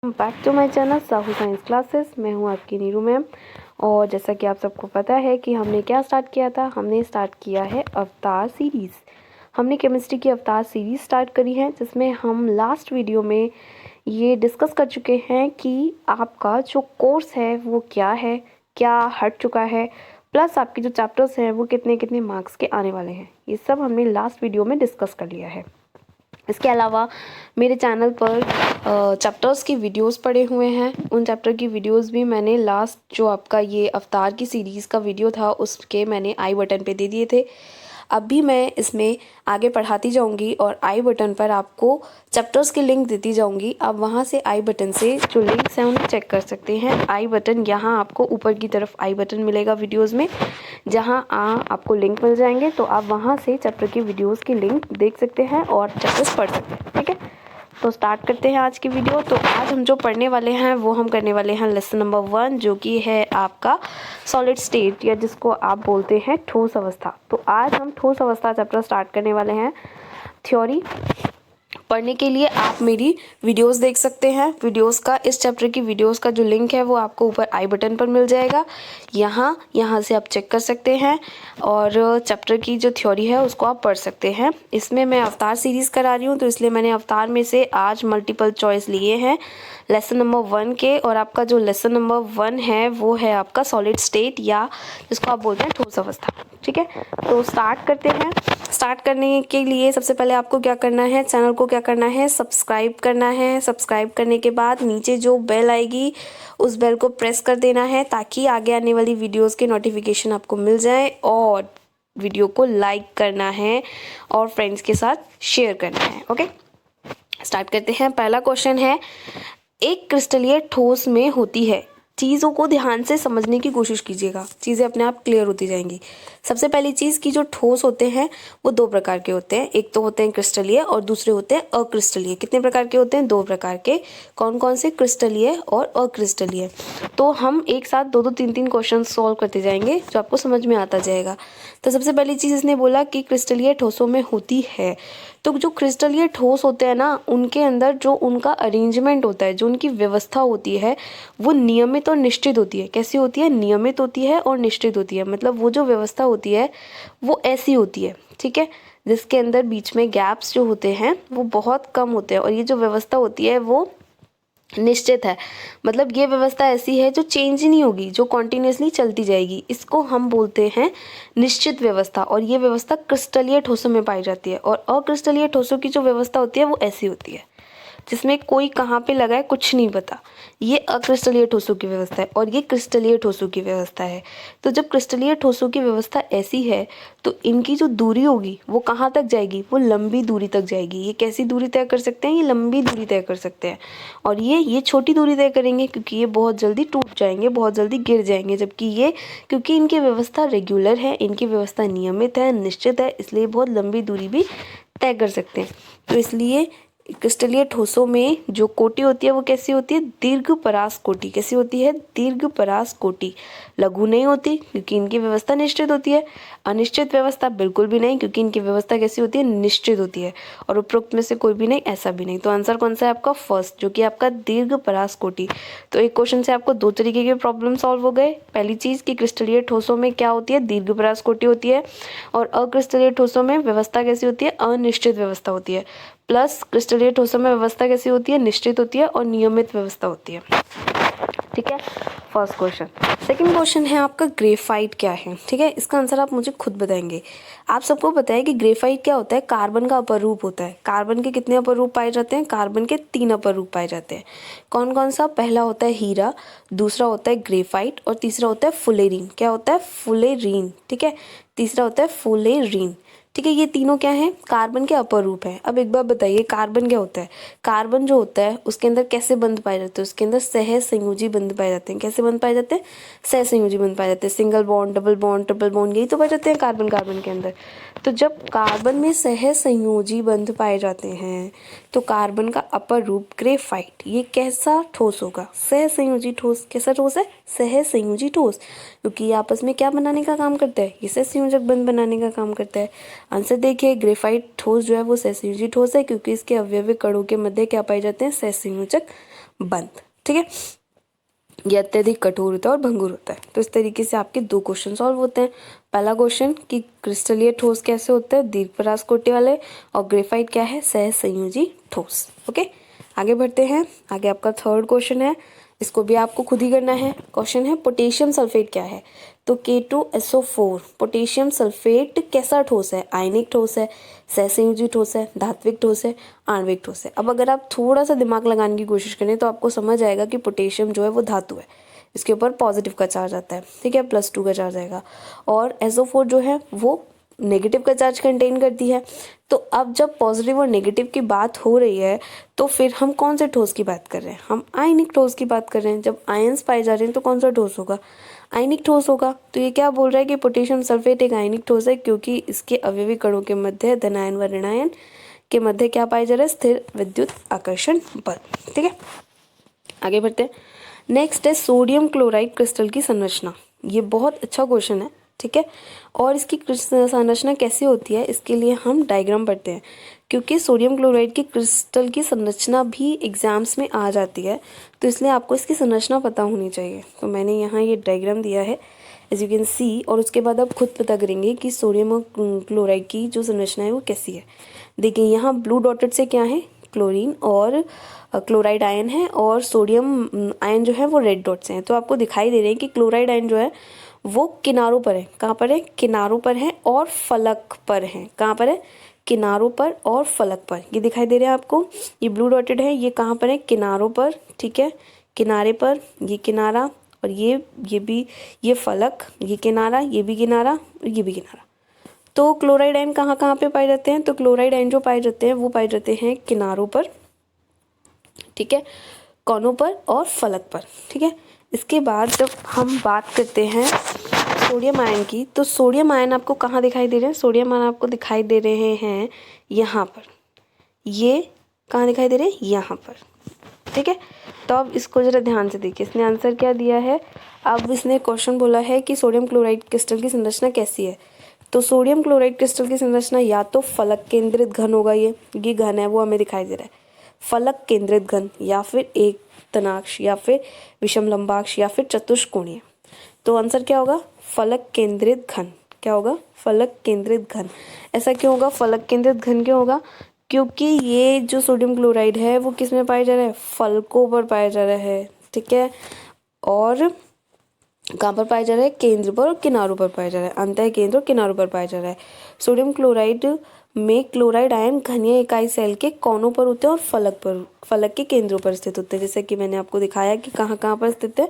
Back to my channel Sahu science classes. मैं हूं आपकी नीरू मैम। और जैसा कि आप सबको पता है कि हमने क्या स्टार्ट किया था, हमने स्टार्ट किया है अवतार सीरीज़। हमने केमिस्ट्री की अवतार सीरीज़ स्टार्ट करी है, जिसमें हम लास्ट वीडियो में ये डिस्कस कर चुके हैं कि आपका जो कोर्स है वो क्या है, क्या हट चुका है, प्लस आपके जो चैप्टर्स हैं वो कितने कितने मार्क्स के आने वाले हैं। ये सब हमने लास्ट वीडियो में डिस्कस कर लिया है। इसके अलावा मेरे चैनल पर चैप्टर्स की वीडियोस पड़े हुए हैं। उन चैप्टर की वीडियोस भी मैंने लास्ट जो आपका ये अवतार की सीरीज़ का वीडियो था उसके मैंने आई बटन पे दे दिए थे। अब भी मैं इसमें आगे पढ़ाती जाऊंगी और आई बटन पर आपको चैप्टर्स की लिंक देती जाऊंगी। आप वहां से आई बटन से जो लिंक्स हैं उन्हें चेक कर सकते हैं। आई बटन यहाँ आपको ऊपर की तरफ आई बटन मिलेगा वीडियोस में, जहाँ आपको लिंक मिल जाएंगे, तो आप वहाँ से चैप्टर की वीडियोस की लिंक देख सकते हैं और चैप्टर्स पढ़ सकते हैं। ठीक है, तो स्टार्ट करते हैं आज की वीडियो। तो आज हम जो पढ़ने वाले हैं वो हम करने वाले हैं लेसन नंबर 1, जो कि है आपका सॉलिड स्टेट, या जिसको आप बोलते हैं ठोस अवस्था। तो आज हम ठोस अवस्था चैप्टर स्टार्ट करने वाले हैं। थ्योरी पढ़ने के लिए आप मेरी वीडियोस देख सकते हैं। वीडियोस का, इस चैप्टर की वीडियोस का जो लिंक है वो आपको ऊपर आई बटन पर मिल जाएगा। यहाँ से आप चेक कर सकते हैं और चैप्टर की जो थ्योरी है उसको आप पढ़ सकते हैं। इसमें मैं अवतार सीरीज़ करा रही हूँ, तो इसलिए मैंने अवतार में से आज मल्टीपल चॉइस लिए हैं लेसन नंबर 1 के। और आपका जो लेसन नंबर 1 है वो है आपका सॉलिड स्टेट, या जिसको आप बोलते हैं ठोस अवस्था। ठीक है, तो स्टार्ट करते हैं। स्टार्ट करने के लिए सबसे पहले आपको क्या करना है, चैनल को क्या करना है, सब्सक्राइब करना है। सब्सक्राइब करने के बाद नीचे जो बेल आएगी उस बेल को प्रेस कर देना है, ताकि आगे आने वाली वीडियोस के नोटिफिकेशन आपको मिल जाए। और वीडियो को लाइक करना है और फ्रेंड्स के साथ शेयर करना है। ओके, स्टार्ट करते हैं। पहला क्वेश्चन है, एक क्रिस्टलीय ठोस में होती है। चीज़ों को ध्यान से समझने की कोशिश कीजिएगा, चीज़ें अपने आप क्लियर होती जाएंगी। सबसे पहली चीज़ कि जो ठोस होते हैं वो दो प्रकार के होते हैं। एक तो होते हैं क्रिस्टलीय और दूसरे होते हैं अक्रिस्टलीय। कितने प्रकार के होते हैं? दो प्रकार के। कौन कौन से? क्रिस्टलीय और अक्रिस्टलीय। तो हम एक साथ दो दो तीन तीन क्वेश्चन सॉल्व करते जाएंगे, जो आपको समझ में आता जाएगा। तो सबसे पहली चीज़ इसने बोला कि क्रिस्टलीय ठोसों में होती है। तो जो क्रिस्टलीय ठोस होते हैं ना, उनके अंदर जो उनका अरेंजमेंट होता है, जो उनकी व्यवस्था होती है, वो नियमित और निश्चित होती है। कैसी होती है? नियमित होती है और निश्चित होती है। मतलब वो जो व्यवस्था होती है वो ऐसी होती है, ठीक है, जिसके अंदर बीच में गैप्स जो होते हैं वो बहुत कम होते हैं। और ये जो व्यवस्था होती है वो निश्चित है। मतलब ये व्यवस्था ऐसी है जो चेंज ही नहीं होगी, जो कॉन्टिन्यूसली चलती जाएगी। इसको हम बोलते हैं निश्चित व्यवस्था। और ये व्यवस्था क्रिस्टलीय ठोसों में पाई जाती है। और अक्रिस्टलीय ठोसों की जो व्यवस्था होती है वो ऐसी होती है, जिसमें कोई कहाँ पे लगा है कुछ नहीं पता। ये अक्रिस्टलीय ठोसों की व्यवस्था है और ये क्रिस्टलीय ठोसों की व्यवस्था है। तो जब क्रिस्टलीय ठोसों की व्यवस्था ऐसी है तो इनकी जो दूरी होगी वो कहाँ तक जाएगी? वो लंबी दूरी तक जाएगी। ये कैसी दूरी तय कर सकते हैं? ये लंबी दूरी तय कर सकते हैं। और ये छोटी दूरी तय करेंगे क्योंकि ये बहुत जल्दी टूट जाएंगे, बहुत जल्दी गिर जाएंगे। जबकि ये, क्योंकि इनकी व्यवस्था रेगुलर है, इनकी व्यवस्था नियमित है, निश्चित है, इसलिए बहुत लंबी दूरी भी तय कर सकते हैं। तो इसलिए क्रिस्टलीय ठोसों में जो कोटि होती है वो कैसी होती है? दीर्घ परास कोटि। कैसी होती है? दीर्घ परास कोटि। लघु नहीं होती क्योंकि इनकी व्यवस्था निश्चित होती है। अनिश्चित व्यवस्था बिल्कुल भी नहीं, क्योंकि इनकी व्यवस्था कैसी होती है? निश्चित होती है। और उपरोक्त में से कोई भी नहीं, ऐसा भी नहीं। तो आंसर कौन सा है आपका? फर्स्ट, जो कि आपका दीर्घ परास कोटि। तो एक क्वेश्चन से आपको दो तरीके के प्रॉब्लम सॉल्व हो गए। पहली चीज कि क्रिस्टलीय ठोसों में क्या होती है? दीर्घ परास कोटि होती है। और अक्रिस्टलीय ठोसों में व्यवस्था कैसी होती है? अनिश्चित व्यवस्था होती है। प्लस क्रिस्टलीय ठोसों में व्यवस्था कैसी होती है? निश्चित होती है और नियमित व्यवस्था होती है। ठीक है, फर्स्ट क्वेश्चन। सेकंड क्वेश्चन है आपका ग्रेफाइट क्या है? ठीक है, इसका आंसर आप मुझे खुद बताएंगे। आप सबको पता है कि ग्रेफाइट क्या होता है? कार्बन का अपर रूप होता है। कार्बन के कितने अपर रूप पाए जाते हैं? कार्बन के 3 अपर रूप पाए जाते हैं। कौन कौन सा? पहला होता है हीरा, दूसरा होता है ग्रेफाइट और तीसरा होता है फुलेरीन। क्या होता है? फुलेरीन। ठीक है, तीसरा होता है फुलेरीन। ठीक है, ये तीनों क्या हैं? कार्बन के अपर रूप हैं। अब एक बात बताइए, कार्बन क्या होता है? कार्बन जो होता है उसके अंदर कैसे बंध पाए जाते हैं? उसके अंदर सह संयोजी बंध पाए जाते हैं। कैसे बंध पाए जाते हैं? सह संयोजी बंध पाए जाते हैं। Single bond, double bond, triple bond, यही तो पाए जाते हैं कार्बन कार्बन के अंदर। तो जब कार्बन में सह संयोजी बंध पाए जाते हैं तो कार्बन का अपर रूप ग्रेफाइट, ये कैसा ठोस होगा? सह संयोजी ठोस। कैसा ठोस है? सह संयोजी ठोस, क्योंकि ये आपस में क्या बनाने का काम करता है? ये सह संयोजक बंध बनाने का काम करता है। आंसर देखिए, ग्रेफाइट ठोस जो है वो सहसंयोजी ठोस है, क्योंकि इसके अवयवी कणों के मध्य क्या पाए जाते हैं? सहसंयोजक बंद। ठीक है, ये अत्यधिक कठोर होता है और भंगुर होता है। तो इस तरीके से आपके 2 क्वेश्चन सॉल्व होते हैं। पहला क्वेश्चन कि क्रिस्टलीय ठोस कैसे होता है, दीर्घ परासकोटि वाले, और ग्रेफाइट क्या है, सहसंयोजी ठोस। ओके, आगे बढ़ते हैं। आगे आपका थर्ड क्वेश्चन है, इसको भी आपको खुद ही करना है। क्वेश्चन है पोटेशियम सल्फेट क्या है, तो K2SO4 पोटेशियम सल्फेट कैसा ठोस है, आयनिक ठोस है, सहसंयोजी ठोस है, धात्विक ठोस है, आणविक ठोस है। अब अगर आप थोड़ा सा दिमाग लगाने की कोशिश करें तो आपको समझ आएगा कि पोटेशियम जो है वो धातु है, इसके ऊपर पॉजिटिव का चार्ज आता है। ठीक है, +2 का चार्ज आएगा, और SO4 जो है वो नेगेटिव का चार्ज कंटेन करती है। तो अब जब पॉजिटिव और नेगेटिव की बात हो रही है तो फिर हम कौन से ठोस की बात कर रहे हैं, हम आयनिक ठोस की बात कर रहे हैं। जब आयंस पाए जा रहे हैं तो कौन सा ठोस होगा, आयनिक ठोस होगा। तो ये क्या बोल रहा है कि पोटेशियम सल्फेट एक आयनिक ठोस है, क्योंकि इसके अवयवी कणों के मध्य धनायन व ऋणायन के मध्य क्या पाया जा रहा है, स्थिर विद्युत आकर्षण बल। ठीक है, आगे बढ़ते हैं। नेक्स्ट है सोडियम क्लोराइड क्रिस्टल की संरचना। ये बहुत अच्छा क्वेश्चन है। ठीक है, और इसकी संरचना कैसी होती है, इसके लिए हम डायग्राम पढ़ते हैं, क्योंकि सोडियम क्लोराइड की क्रिस्टल की संरचना भी एग्जाम्स में आ जाती है, तो इसलिए आपको इसकी संरचना पता होनी चाहिए। तो मैंने यहाँ ये डायग्राम दिया है एज यू कैन सी, और उसके बाद आप खुद पता करेंगे कि सोडियम और क्लोराइड की जो संरचना है वो कैसी है। देखिए यहाँ ब्लू डॉटेड से क्या है, क्लोरीन और क्लोराइड आयन है, और सोडियम आयन जो है वो रेड डॉट से हैं। तो आपको दिखाई दे रहे हैं कि क्लोराइड आयन जो है वो किनारों पर है। कहाँ पर है, किनारों पर है और फलक पर है। कहाँ पर है, किनारों पर और फलक पर। ये दिखाई दे रहे हैं आपको, ये ब्लू डॉटेड है, ये कहाँ पर है, किनारों पर। ठीक है, किनारे पर, ये किनारा, और ये भी, ये फलक, ये किनारा, ये भी किनारा, और ये भी किनारा। तो क्लोराइड आयन कहाँ कहाँ पे पाए जाते हैं, तो क्लोराइड आयन जो पाए जाते हैं वो पाए जाते हैं किनारों पर। ठीक है, कोनों पर और फलक पर। ठीक है, इसके बाद जब हम बात करते हैं सोडियम आयन की, तो सोडियम आयन आपको कहाँ दिखाई दे रहे हैं, सोडियम आयन आपको दिखाई दे रहे हैं यहाँ पर। ये कहाँ दिखाई दे रहे हैं, यहाँ पर। ठीक है, तो अब इसको जरा ध्यान से देखिए, इसने आंसर क्या दिया है। अब इसने क्वेश्चन बोला है कि सोडियम क्लोराइड क्रिस्टल की संरचना कैसी है। तो सोडियम क्लोराइड क्रिस्टल की संरचना या तो फलक केंद्रित घन होगा, ये घन है वो हमें दिखाई दे रहा है, फलक केंद्रित घन, या फिर एक तनाक्ष, या फिर विषम लंबाक्ष, या फिर चतुष्कोणीय। तो आंसर क्या होगा, फलक केंद्रित घन। क्या होगा, फलक केंद्रित घन। ऐसा क्यों होगा, फलक केंद्रित घन क्यों होगा, क्योंकि ये जो सोडियम क्लोराइड है वो किस में पाया जा रहा है, फलकों पर पाया जा रहा है। ठीक है, और कहाँ पर पाया जा रहा है, केंद्र पर और किनारों पर पाया जा रहा है, अंतः केंद्र और किनारों पर पाया जा रहा है। सोडियम क्लोराइड में क्लोराइड आयन घनीय इकाई सेल के कोनों पर होते हैं और फलक के केंद्रों पर स्थित होते हैं। जैसे कि मैंने आपको दिखाया कि कहाँ कहाँ पर स्थित है,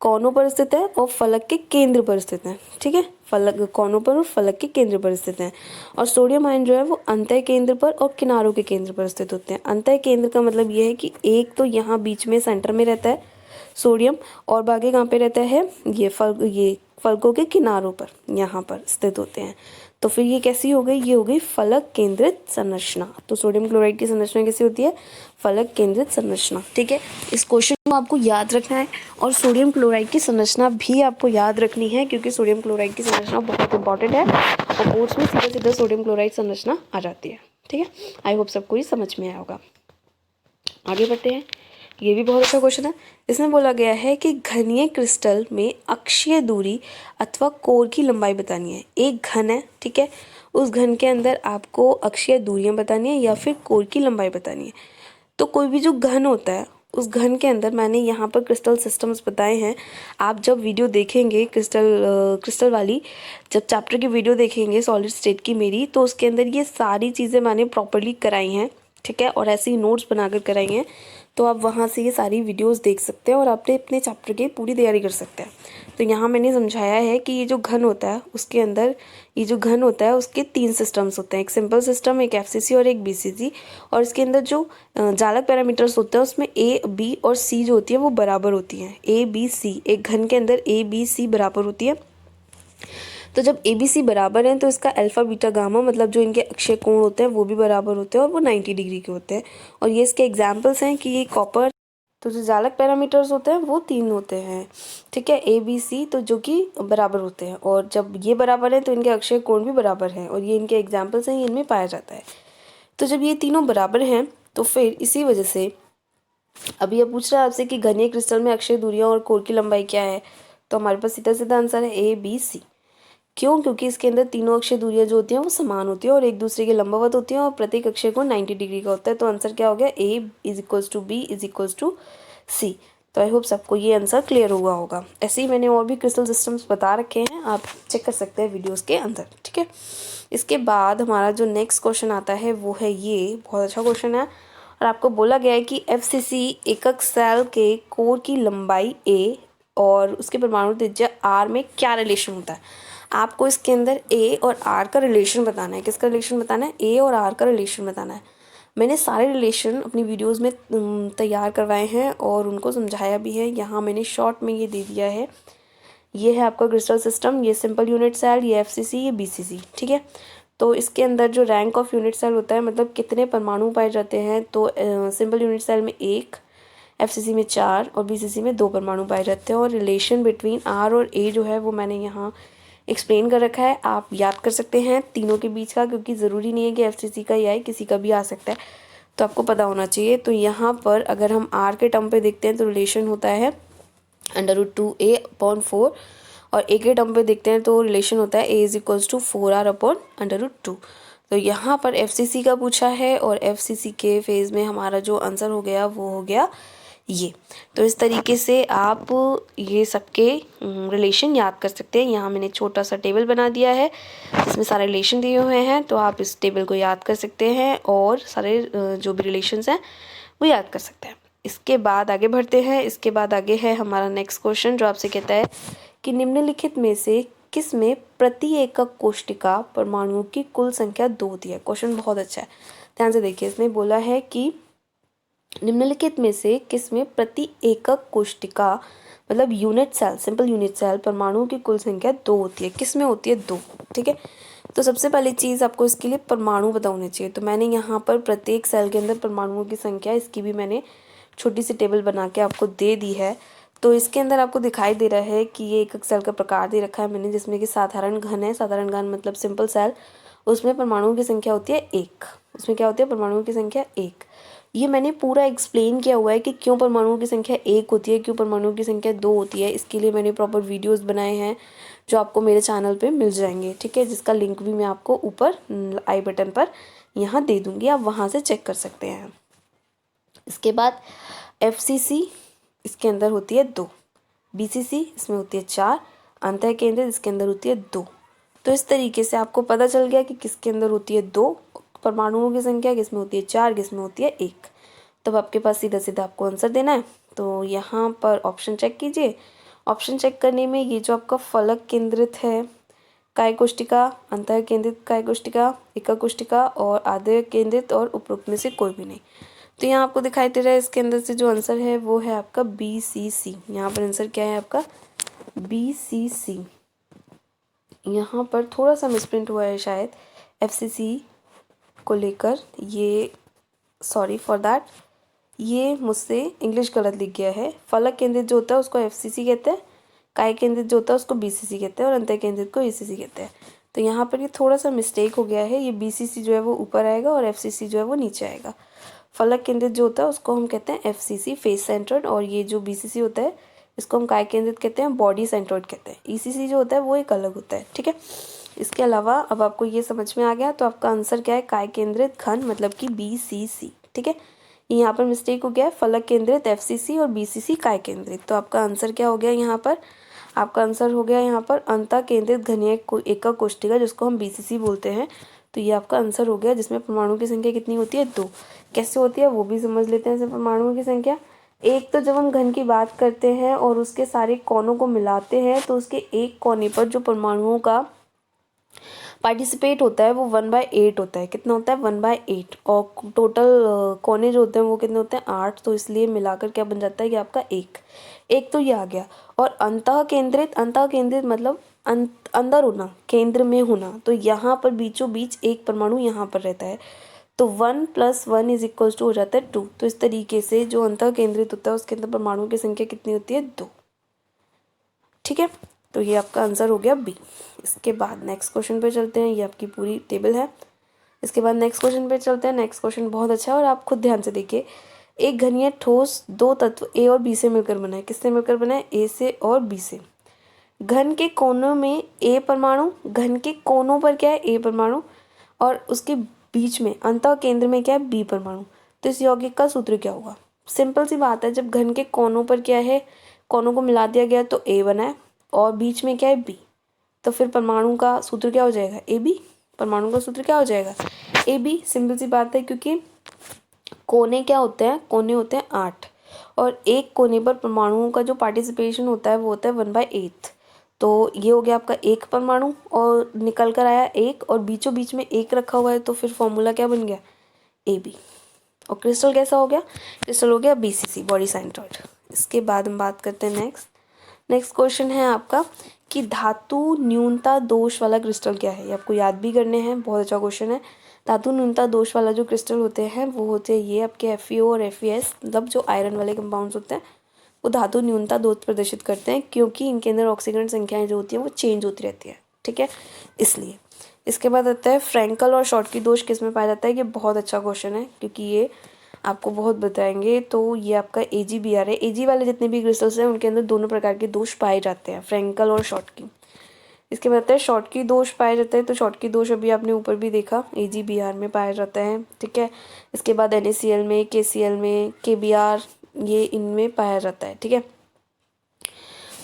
कोनों पर स्थित है और फलक के केंद्र पर स्थित है। ठीक है, फलक कोनों पर और फलक के केंद्र पर स्थित हैं। और सोडियम आयन जो है वो अंतः केंद्र पर और किनारों के केंद्र पर स्थित होते हैं। अंतः केंद्र का मतलब ये है कि एक तो यहाँ बीच में सेंटर में रहता है सोडियम, और बाकी कहाँ पे रहता है, ये फलकों के किनारों पर, यहाँ पर स्थित होते हैं। तो फिर ये कैसी हो गई, ये हो गई फलक केंद्रित संरचना। तो सोडियम क्लोराइड की संरचना कैसी होती है, फलक केंद्रित संरचना। ठीक है, इस क्वेश्चन को आपको याद रखना है, और सोडियम क्लोराइड की संरचना भी आपको याद रखनी है, क्योंकि सोडियम क्लोराइड की संरचना बहुत इंपॉर्टेंट है, और बोर्ड्स में सीधा सीधा सोडियम क्लोराइड संरचना आ जाती है। ठीक है, आई होप सबको ये समझ में आया होगा। आगे बढ़ते हैं, ये भी बहुत अच्छा क्वेश्चन है। इसमें बोला गया है कि घनीय क्रिस्टल में अक्षीय दूरी अथवा कोर की लंबाई बतानी है। एक घन है, ठीक है, उस घन के अंदर आपको अक्षीय दूरियां बतानी है या फिर कोर की लंबाई बतानी है। तो कोई भी जो घन होता है उस घन के अंदर, मैंने यहाँ पर क्रिस्टल सिस्टम्स बताए हैं। आप जब वीडियो देखेंगे क्रिस्टल वाली, जब चैप्टर की वीडियो देखेंगे सॉलिड स्टेट की मेरी, तो उसके अंदर ये सारी चीज़ें मैंने प्रॉपर्ली कराई हैं। ठीक है, और ऐसे ही नोट्स बनाकर कराई हैं, तो आप वहाँ से ये सारी वीडियोस देख सकते हैं और आपने अपने चैप्टर की पूरी तैयारी कर सकते हैं। तो यहाँ मैंने समझाया है कि ये जो घन होता है उसके अंदर, ये जो घन होता है उसके 3 सिस्टम्स होते हैं, एक सिंपल सिस्टम, एक एफसीसी और एक बीसीसी। और इसके अंदर जो जालक पैरामीटर्स होते हैं उसमें ए, बी और सी जो होती है वो बराबर होती हैं। ए, बी, सी, एक घन के अंदर ए, बी, सी बराबर होती है। तो जब ए बी सी बराबर हैं तो इसका अल्फा बीटा गामा, मतलब जो इनके अक्षय कोण होते हैं वो भी बराबर होते हैं और वो 90 डिग्री के होते हैं। और ये इसके एग्जाम्पल्स हैं कि ये कॉपर, तो जो जालक पैरामीटर्स होते हैं वो 3 होते हैं। ठीक है, ए बी सी, तो जो कि बराबर होते हैं, और जब ये बराबर है तो इनके अक्षय कोण भी बराबर हैं, और ये इनके एग्जाम्पल्स हैं, ये इनमें पाया जाता है। तो जब ये तीनों बराबर हैं तो फिर इसी वजह से अब ये पूछ रहा है आपसे कि घनीय क्रिस्टल में अक्षय दूरियां और कोर की लंबाई क्या है, तो हमारे पास सीधा सीधा आंसर है ए बी सी। क्यों? क्योंकि इसके अंदर तीनों अक्षय दूरियां जो होती हैं वो समान होती हैं और एक दूसरे के लंबवत होती हैं और प्रत्येक अक्षय को 90 डिग्री का होता है। तो आंसर क्या हो गया? A is equals to B is equals to C. तो आई होप सबको ये आंसर क्लियर हुआ होगा। ऐसे ही मैंने और भी क्रिस्टल सिस्टम्स बता रखे हैं, आप चेक कर सकते हैं वीडियोज़ के अंदर। ठीक है, इसके बाद हमारा जो नेक्स्ट क्वेश्चन आता है वो है ये, बहुत अच्छा क्वेश्चन है। और आपको बोला गया है कि FCC एकक सेल के कोर की लंबाई ए और उसके परमाणु त्रिज्या आर में क्या रिलेशन होता है। आपको इसके अंदर ए और आर का रिलेशन बताना है। किसका रिलेशन बताना है? ए और आर का रिलेशन बताना है। मैंने सारे रिलेशन अपनी वीडियोस में तैयार करवाए हैं और उनको समझाया भी है। यहाँ मैंने शॉर्ट में ये दे दिया है। ये है आपका क्रिस्टल सिस्टम, ये सिंपल यूनिट सेल, ये FCC, ये BCC। ठीक है, तो इसके अंदर जो रैंक ऑफ यूनिट सेल होता है, मतलब कितने परमाणु पाए जाते हैं, तो सिंपल यूनिट सेल में 1, FCC में 4 और BCC में 2 परमाणु पाए जाते हैं। और रिलेशन बिटवीन R और A जो है वो मैंने यहाँ एक्सप्लेन कर रखा है, आप याद कर सकते हैं तीनों के बीच का, क्योंकि ज़रूरी नहीं है कि FCC का ही आए, किसी का भी आ सकता है, तो आपको पता होना चाहिए। तो यहाँ पर अगर हम R के टर्म पे देखते हैं तो रिलेशन होता है √2a/4 और A के टर्म पे देखते हैं तो रिलेशन होता है A is equals to 4r/√2। तो यहाँ पर FCC का पूछा है और FCC के फेज़ में हमारा जो आंसर हो गया वो हो गया ये। तो इस तरीके से आप ये सबके रिलेशन याद कर सकते हैं। यहाँ मैंने छोटा सा टेबल बना दिया है इसमें सारे रिलेशन दिए हुए हैं, तो आप इस टेबल को याद कर सकते हैं और सारे जो भी रिलेशंस हैं वो याद कर सकते हैं। इसके बाद आगे बढ़ते हैं। इसके बाद आगे है हमारा नेक्स्ट क्वेश्चन, जो आपसे कहता है कि निम्नलिखित में से किस में प्रति एकक कोशिका परमाणुओं की कुल संख्या 2 होती है। क्वेश्चन बहुत अच्छा है, ध्यान से देखिए। इसने बोला है कि निम्नलिखित में से किस में प्रति एकक कोशिका मतलब unit cell, simple unit cell परमाणुओं की कुल संख्या 2 होती है। किस में होती है? 2। ठीक है, तो सबसे पहली चीज़ आपको इसके लिए परमाणु पता होने चाहिए। तो मैंने यहाँ पर प्रत्येक सेल के अंदर परमाणुओं की संख्या, इसकी भी मैंने छोटी सी टेबल बना के आपको दे दी है। तो इसके अंदर आपको दिखाई दे रहा है कि ये एकक सेल का प्रकार दे रखा है मैंने, जिसमें कि साधारण घन है। साधारण घन मतलब सिंपल सेल, उसमें परमाणुओं की संख्या होती है 1। उसमें क्या होती है? परमाणुओं की संख्या 1। ये मैंने पूरा एक्सप्लेन किया हुआ है कि क्यों परमाणुओं की संख्या 1 होती है, क्यों परमाणुओं की संख्या 2 होती है। इसके लिए मैंने प्रॉपर वीडियोस बनाए हैं जो आपको मेरे चैनल पे मिल जाएंगे। ठीक है, जिसका लिंक भी मैं आपको ऊपर आई बटन पर यहाँ दे दूँगी, आप वहाँ से चेक कर सकते हैं। इसके बाद FCC इसके अंदर होती है 2, BCC इसमें होती है 4, अंतः केंद्रित इसके अंदर होती है 2। तो इस तरीके से आपको पता चल गया कि किसके अंदर होती है 2 परमाणुओं की संख्या, किसमें होती है 4, किसमें होती है 1। तब आपके पास सीधा सीधा आपको आंसर देना है। तो यहाँ पर ऑप्शन चेक कीजिए। ऑप्शन चेक करने में ये जो आपका फलक केंद्रित है काय कोशिका, अंतः केंद्रित काय कोशिका, एकक कोशिका और आद्य केंद्रित और उपरोक्त में से कोई भी नहीं। तो यहाँ आपको दिखाई दे रहा है इसके अंदर से जो आंसर है वो है आपका BCC। यहाँ पर आंसर क्या है आपका? BCC। यहाँ पर थोड़ा सा मिसप्रिंट हुआ है शायद FCC को लेकर, ये सॉरी फॉर दैट, ये मुझसे इंग्लिश गलत लिख गया है। फलक केंद्रित जो होता है उसको FCC कहते हैं, काय केंद्रित जो होता है उसको BCC कहते हैं और अंतः केंद्रित को ECC कहते हैं। तो यहाँ पर ये थोड़ा सा मिस्टेक हो गया है, ये BCC जो है वो ऊपर आएगा और FCC जो है वो नीचे आएगा। फलक केंद्रित जो होता है उसको हम कहते हैं FCC फेस सेंटर्ड, और ये जो BCC होता है इसको हम काय केंद्रित कहते हैं, बॉडी सेंटर्ड कहते हैं। ECC जो होता है वो एक अलग होता है। ठीक है, इसके अलावा अब आपको ये समझ में आ गया, तो आपका आंसर क्या है? काय केंद्रित घन मतलब कि BCC। ठीक है, यहाँ पर मिस्टेक हो गया है, फलक केंद्रित FCC और BCC काय केंद्रित। तो आपका आंसर क्या हो गया यहाँ पर? आपका आंसर हो गया यहाँ पर अंतः केंद्रित घनीय एकक कोशिका, जिसको हम BCC बोलते हैं। तो ये आपका आंसर हो गया, जिसमें परमाणु की संख्या कितनी होती है? 2। कैसे होती है वो भी समझ लेते हैं। परमाणुओं की संख्या एक, तो जब हम घन की बात करते हैं और उसके सारे कोनों को मिलाते हैं तो उसके एक कोने पर जो परमाणुओं का पार्टिसिपेट होता है वो 1/8 होता है। कितना होता है? 1/8। और टोटल कोने जो होते हैं वो कितने होते हैं? 8। तो इसलिए मिलाकर क्या बन जाता है कि आपका एक तो ये आ गया। और अंतः केंद्रित मतलब अंदर होना, केंद्र में होना। तो यहाँ पर बीचों बीच एक परमाणु यहाँ पर रहता है, तो 1 + 1 = हो जाता है 2। तो इस तरीके से जो अंतः केंद्रित होता है उसके अंदर परमाणुओं की संख्या कितनी होती है? 2। ठीक है, तो ये आपका आंसर हो गया B। इसके बाद नेक्स्ट क्वेश्चन पे चलते हैं, ये आपकी पूरी टेबल है। इसके बाद नेक्स्ट क्वेश्चन पे चलते हैं। नेक्स्ट क्वेश्चन बहुत अच्छा है और आप खुद ध्यान से देखिए। एक घन या ठोस दो तत्व ए और बी से मिलकर बना है। किससे मिलकर बना है? ए से और बी से। घन के कोनों में ए परमाणु, घन के कोनों पर क्या है? ए परमाणु, और उसके बीच में अंतः केंद्र में क्या है? बी परमाणु। तो इस यौगिक का सूत्र क्या होगा? सिंपल सी बात है, जब घन के कोनों पर क्या है, कोनों को मिला दिया गया तो ए बना है और बीच में क्या है? बी। तो फिर परमाणु का सूत्र क्या हो जाएगा? A B. परमाणु का सूत्र क्या हो जाएगा? A B. सिंपल सी बात है, क्योंकि कोने क्या होते हैं? कोने होते हैं 8, और एक कोने पर परमाणुओं का जो पार्टिसिपेशन होता है वो होता है 1/8। तो ये हो गया आपका एक परमाणु और निकल कर आया एक, और बीचों बीच में एक रखा हुआ है, तो फिर फॉर्मूला क्या बन गया? A B. और क्रिस्टल कैसा हो गया? क्रिस्टल हो गया BCC, बॉडी सेंटर्ड। इसके बाद हम बात करते हैं नेक्स्ट क्वेश्चन है आपका कि धातु न्यूनता दोष वाला क्रिस्टल क्या है? ये आपको याद भी करने हैं, बहुत अच्छा क्वेश्चन है। धातु न्यूनता दोष वाला जो क्रिस्टल होते हैं वो होते हैं ये आपके FeO और FeS, मतलब जो आयरन वाले कंपाउंड्स होते हैं वो धातु न्यूनता दोष प्रदर्शित करते हैं, क्योंकि इनके अंदर ऑक्सीकरण संख्याएं जो होती हैं वो चेंज होती रहती है, ठीक है, इसलिए। इसके बाद आता है फ्रैंकल और शॉर्टकी दोष किस में पाया जाता है? ये बहुत अच्छा क्वेश्चन है, क्योंकि ये आपको बहुत बताएंगे। तो ये आपका AgBr है। Ag वाले जितने भी क्रिस्टल्स हैं उनके अंदर दोनों प्रकार के दोष पाए जाते हैं, फ्रैंकल और शॉर्टकी। इसके बाद आता है शॉर्टकी दोष पाया जाता है। तो शॉर्टकी दोष अभी आपने ऊपर भी देखा, AgBr में पाया जाता है, ठीक है। इसके बाद NaCl में, KCl में, KBr, ये इनमें पाया जाता है, ठीक है।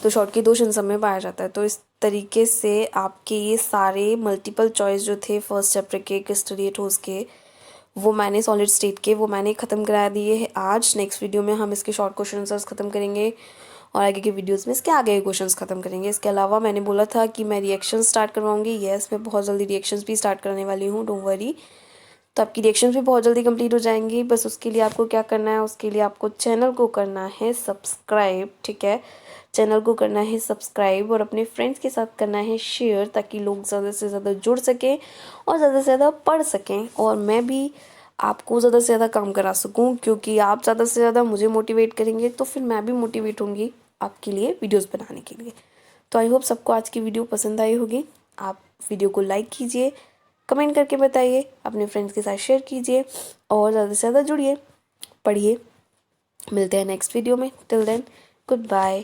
तो शॉर्टकी दोष इन सब में पाया जाता है। तो इस तरीके से आपके ये सारे मल्टीपल चॉइस जो थे फर्स्ट चैप्टर के क्रिस्टलीय ठोस के, वो मैंने सॉलिड स्टेट के, वो मैंने ख़त्म करा दिए हैं आज। नेक्स्ट वीडियो में हम इसके शॉर्ट क्वेश्चन आंसर्स ख़त्म करेंगे और आगे के वीडियोस में इसके आगे के क्वेश्चंस ख़त्म करेंगे। इसके अलावा मैंने बोला था कि मैं रिएक्शन स्टार्ट करवाऊंगी। यस, मैं बहुत जल्दी रिएक्शंस भी स्टार्ट करने वाली हूँ, डोंट वरी। तो आपकी रिएक्शंस भी बहुत जल्दी कंप्लीट हो जाएंगी। बस उसके लिए आपको क्या करना है? उसके लिए आपको चैनल को करना है सब्सक्राइब, ठीक है। चैनल को करना है सब्सक्राइब और अपने फ्रेंड्स के साथ करना है शेयर, ताकि लोग ज़्यादा से ज़्यादा जुड़ सकें और ज़्यादा से ज़्यादा पढ़ सकें, और मैं भी आपको ज़्यादा से ज़्यादा काम करा सकूं, क्योंकि आप ज़्यादा से ज़्यादा मुझे मोटिवेट करेंगे तो फिर मैं भी मोटिवेट होंगी आपके लिए वीडियोस बनाने के लिए। तो आई होप सबको आज की वीडियो पसंद आई होगी। आप वीडियो को लाइक कीजिए, कमेंट करके बताइए, अपने फ्रेंड्स के साथ शेयर कीजिए और ज़्यादा से ज़्यादा जुड़िए, पढ़िए। मिलते हैं नेक्स्ट वीडियो में। Till then, good bye.